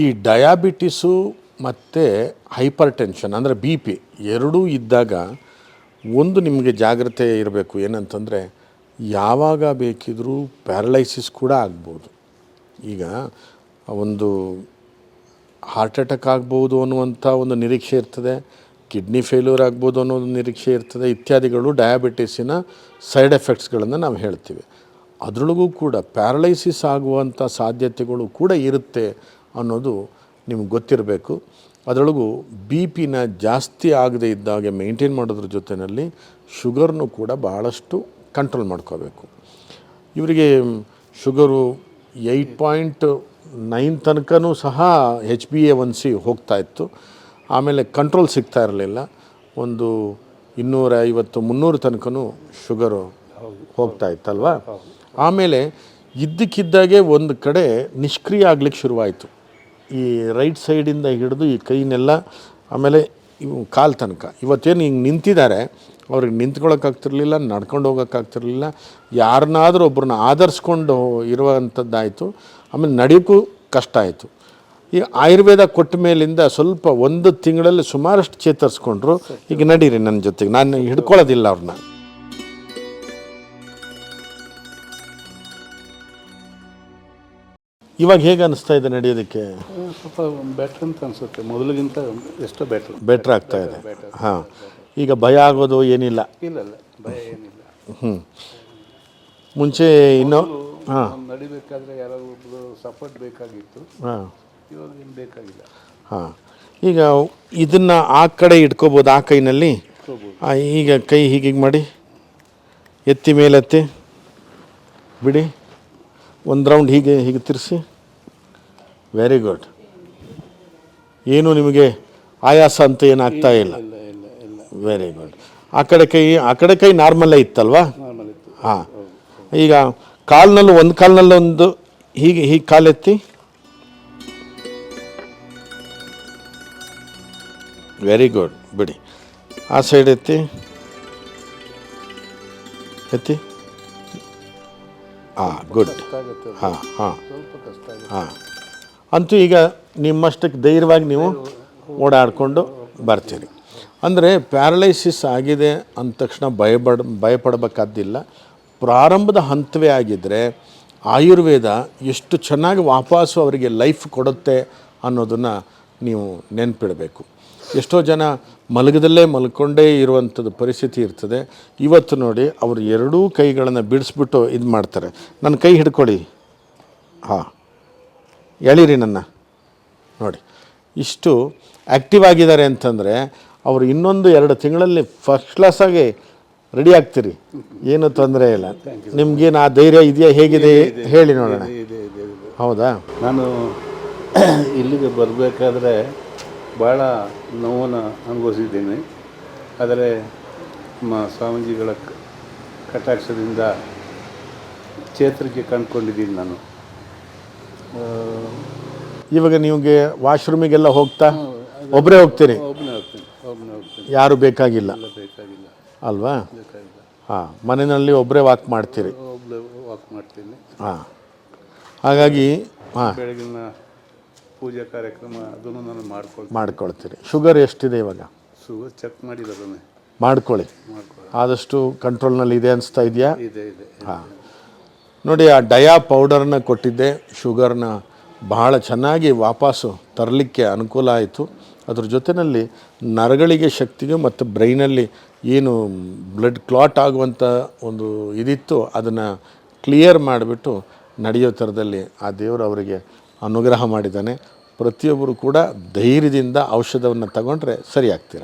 ಈ ಡಯಾಬಿಟಿಸು ಮತ್ತು hyper tension ಅಂದರೆ ಬಿ ಪಿ ಎರಡೂ ಇದ್ದಾಗ ಒಂದು ನಿಮಗೆ ಜಾಗ್ರತೆ ಇರಬೇಕು. ಏನಂತಂದರೆ ಯಾವಾಗ ಬೇಕಿದ್ರೂ ಪ್ಯಾರಲೈಸಿಸ್ ಕೂಡ ಆಗ್ಬೋದು. ಈಗ ಒಂದು ಹಾರ್ಟ್ ಅಟ್ಯಾಕ್ ಆಗ್ಬೋದು ಅನ್ನುವಂಥ ಒಂದು ನಿರೀಕ್ಷೆ ಇರ್ತದೆ, ಕಿಡ್ನಿ ಫೇಲ್ಯೂರ್ ಆಗ್ಬೋದು ಅನ್ನೋ ಒಂದು ನಿರೀಕ್ಷೆ ಇರ್ತದೆ, ಇತ್ಯಾದಿಗಳು ಡಯಾಬಿಟಿಸಿನ ಸೈಡ್ ಎಫೆಕ್ಟ್ಸ್ಗಳನ್ನು ನಾವು ಹೇಳ್ತೀವಿ. ಅದರೊಳಗೂ ಕೂಡ ಪ್ಯಾರಲೈಸಿಸ್ ಆಗುವಂಥ ಸಾಧ್ಯತೆಗಳು ಕೂಡ ಇರುತ್ತೆ ಅನ್ನೋದು ನಿಮ್ಗೆ ಗೊತ್ತಿರಬೇಕು. ಅದರೊಳಗೂ ಬಿ ಪಿನ ಜಾಸ್ತಿ ಆಗದೇ ಇದ್ದಾಗೆ ಮೇಂಟೈನ್ ಮಾಡೋದ್ರ ಜೊತೆಯಲ್ಲಿ ಶುಗರ್ನು ಕೂಡ ಬಹಳಷ್ಟು ಕಂಟ್ರೋಲ್ ಮಾಡ್ಕೋಬೇಕು. ಇವರಿಗೆ ಶುಗರು 8.9 ತನಕನೂ ಸಹ HbA1c ಹೋಗ್ತಾಯಿತ್ತು. ಆಮೇಲೆ ಕಂಟ್ರೋಲ್ ಸಿಗ್ತಾ ಇರಲಿಲ್ಲ. ಒಂದು 250-300 ತನಕನೂ ಶುಗರು ಹೋಗ್ತಾಯಿತ್ತಲ್ವ. ಆಮೇಲೆ ಇದ್ದಕ್ಕಿದ್ದಾಗೆ ಒಂದು ಕಡೆ ನಿಷ್ಕ್ರಿಯ ಆಗ್ಲಿಕ್ಕೆ ಶುರುವಾಯಿತು. ಈ ರೈಟ್ ಸೈಡಿಂದ ಹಿಡಿದು ಈ ಕೈನೆಲ್ಲ, ಆಮೇಲೆ ಇವು ಕಾಲು ತನಕ. ಇವತ್ತೇನು ಹಿಂಗೆ ನಿಂತಿದ್ದಾರೆ, ಅವ್ರಿಗೆ ನಿಂತ್ಕೊಳ್ಳೋಕ್ಕಾಗ್ತಿರ್ಲಿಲ್ಲ, ನಡ್ಕೊಂಡು ಹೋಗೋಕ್ಕಾಗ್ತಿರ್ಲಿಲ್ಲ, ಯಾರನ್ನಾದರೂ ಒಬ್ಬರನ್ನ ಆಧರಿಸ್ಕೊಂಡು ಇರುವಂಥದ್ದಾಯಿತು. ಆಮೇಲೆ ನಡೆಯೋಕ್ಕೂ ಕಷ್ಟ ಆಯಿತು. ಈ ಆಯುರ್ವೇದ ಕೊಟ್ಟ ಮೇಲಿಂದ ಸ್ವಲ್ಪ 1 ತಿಂಗಳಲ್ಲಿ ಸುಮಾರಷ್ಟು ಚೇತರಿಸ್ಕೊಂಡ್ರು. ಈಗ ನಡೀರಿ ನನ್ನ ಜೊತೆಗೆ, ನಾನು ಹಿಡ್ಕೊಳ್ಳೋದಿಲ್ಲ ಅವ್ರನ್ನ. ಇವಾಗ ಹೇಗೆ ಅನಿಸ್ತಾ ಇದೆ ನಡೆಯೋದಕ್ಕೆ? ಸ್ವಲ್ಪ ಬೆಟ್ರ್ ಅಂತ ಅನಿಸುತ್ತೆ, ಮೊದಲಿಗಿಂತ ಎಷ್ಟೋ ಬೆಟ್ರ್ ಆಗ್ತಾ ಇದೆ. ಹಾಂ, ಈಗ ಭಯ ಆಗೋದು ಏನಿಲ್ಲ? ಇಲ್ಲ, ಭಯ ಏನಿಲ್ಲ. ಮುಂಚೆ ಇನ್ನೂ ನಡಿಬೇಕಾದ್ರೆ ಯಾರೋ ಒಬ್ಬರು ಸಪೋರ್ಟ್ ಬೇಕಾಗಿತ್ತು. ಹಾಂ, ಇವಾಗ ಏನು ಬೇಕಾಗಿಲ್ಲ. ಹಾಂ, ಈಗ ಇದನ್ನು ಆ ಕಡೆ ಇಟ್ಕೋಬೋದು, ಆ ಕೈನಲ್ಲಿ. ಈಗ ಕೈ ಹೀಗೆ ಮಾಡಿ ಎತ್ತಿ ಮೇಲೆತ್ತಿ ಬಿಡಿ, ಒಂದು ರೌಂಡ್ ಹೀಗೆ ತಿರ್ಸಿ. Very good. ಏನು ನಿಮಗೆ ಆಯಾಸ ಅಂತ ಏನಾಗ್ತಾ ಇಲ್ಲ? Very good. ಆ ಕಡೆ ಕೈ ನಾರ್ಮಲ್ಲೇ ಇತ್ತಲ್ವಾ? ಹಾಂ, ಈಗ ಕಾಲಿನಲ್ಲೂ ಒಂದು ಕಾಲಿನಲ್ಲೊಂದು ಹೀಗೆ ಕಾಲೆತ್ತಿ. Very good. ಬಿಡಿ, ಆ ಸೈಡ್ ಎತ್ತಿ. ಹಾಂ, ಗುಡ್. ಹಾಂ, ಅಂತೂ ಈಗ ನಿಮ್ಮಷ್ಟಕ್ಕೆ ಧೈರ್ಯವಾಗಿ ನೀವು ಓಡಾಡಿಕೊಂಡು ಬರ್ತೀರಿ. ಅಂದರೆ ಪ್ಯಾರಲೈಸಿಸ್ ಆಗಿದೆ ಅಂದ ತಕ್ಷಣ ಭಯಪಡಬೇಕಾದ್ದಿಲ್ಲ. ಪ್ರಾರಂಭದ ಹಂತವೇ ಆಗಿದ್ದರೆ ಆಯುರ್ವೇದ ಎಷ್ಟು ಚೆನ್ನಾಗಿ ವಾಪಸ್ಸು ಅವರಿಗೆ ಲೈಫ್ ಕೊಡುತ್ತೆ ಅನ್ನೋದನ್ನು ನೀವು ನೆನಪಿಡಬೇಕು. ಎಷ್ಟೋ ಜನ ಮಲಗಕೊಂಡೇ ಇರುವಂಥದ್ದು ಪರಿಸ್ಥಿತಿ ಇರ್ತದೆ. ಇವತ್ತು ನೋಡಿ, ಅವರು ಎರಡೂ ಕೈಗಳನ್ನು ಬಿಡಿಸ್ಬಿಟ್ಟು ಇದು ಮಾಡ್ತಾರೆ. ನನ್ನ ಕೈ ಹಿಡ್ಕೊಳ್ಳಿ. ಹಾಂ, ಎಳೀರಿ ನನ್ನ. ನೋಡಿ, ಇಷ್ಟು ಆ್ಯಕ್ಟಿವ್ ಆಗಿದ್ದಾರೆ ಅಂತಂದರೆ ಅವರು ಇನ್ನೊಂದು 2 ತಿಂಗಳಲ್ಲಿ ಫಸ್ಟ್ ಕ್ಲಾಸಾಗಿ ರೆಡಿ ಆಗ್ತೀರಿ. ಏನೂ ತೊಂದರೆ ಇಲ್ಲ. ನಿಮಗೇನು ಆ ಧೈರ್ಯ ಇದೆಯಾ? ಹೇಗಿದೆ ಹೇಳಿ ನೋಡೋಣ. ಹೌದಾ? ನಾನು ಇಲ್ಲಿಗೆ ಬರಬೇಕಾದ್ರೆ ಭಾಳ ನೋವನ್ನು ಅನುಭವಿಸಿದ್ದೀನಿ. ಆದರೆ ನಮ್ಮ ಸ್ವಾಮೀಜಿಗಳ ಕಟಾಕ್ಷದಿಂದ ಚೇತರಿಕೆ ಕಂಡುಕೊಂಡಿದ್ದೀನಿ ನಾನು. ಇವಾಗ ನಿಮಗೆ ವಾಶ್ರೂಮಿಗೆಲ್ಲ ಹೋಗ್ತಾ ಒಬ್ಬರೇ ಹೋಗ್ತೀರಿ? ಒಬ್ಬನೇ ಹೋಗ್ತೀನಿ. ಯಾರು ಬೇಕಾಗಿಲ್ಲ ಅಲ್ವಾ? ಹಾಂ, ಮನೆಯಲ್ಲಿ ಒಬ್ಬರೇ ವಾಕ್ ಮಾಡ್ತೀರಿ? ವಾಕ್ ಮಾಡ್ತೀನಿ. ಹಾಂ, ಹಾಗಾಗಿ ಹಾಂ, ಬೆಳಗಿನ ಪೂಜಾ ಕಾರ್ಯಕ್ರಮ ಅದನ್ನು ನಾನು ಮಾಡ್ಕೊಳ್ತೀರಿ. ಶುಗರ್ ಎಷ್ಟಿದೆ ಇವಾಗ? ಶುಗರ್ ಚೆಕ್ ಮಾಡಿರೋದನ್ನೇ ಮಾಡ್ಕೊಳ್ಳಿ. ಆದಷ್ಟು ಕಂಟ್ರೋಲ್ನಲ್ಲಿ ಇದೆ ಅನಿಸ್ತಾ ಇದೆಯಾ? ಇದೆ. ಹಾಂ, ನೋಡಿ, ಆ ಡಯಾ ಪೌಡರ್ನ ಕೊಟ್ಟಿದ್ದೆ. ಶುಗರ್ನ ಬಹಳ ಚೆನ್ನಾಗಿ ವಾಪಸ್ಸು ತರಲಿಕ್ಕೆ ಅನುಕೂಲ ಆಯಿತು. ಅದ್ರ ಜೊತೆಯಲ್ಲಿ ನರಗಳಿಗೆ ಶಕ್ತಿಗೆ ಮತ್ತು ಬ್ರೈನಲ್ಲಿ ಏನು ಬ್ಲಡ್ ಕ್ಲಾಟ್ ಆಗುವಂಥ ಒಂದು ಇದಿತ್ತು, ಅದನ್ನು ಕ್ಲಿಯರ್ ಮಾಡಿಬಿಟ್ಟು ನಡೆಯೋ ಥರದಲ್ಲಿ ಆ ದೇವರು ಅವರಿಗೆ ಅನುಗ್ರಹ ಮಾಡಿದ್ದಾನೆ. ಪ್ರತಿಯೊಬ್ಬರು ಕೂಡ ಧೈರ್ಯದಿಂದ ಔಷಧವನ್ನು ತಗೊಂಡ್ರೆ ಸರಿ ಆಗ್ತೀರ.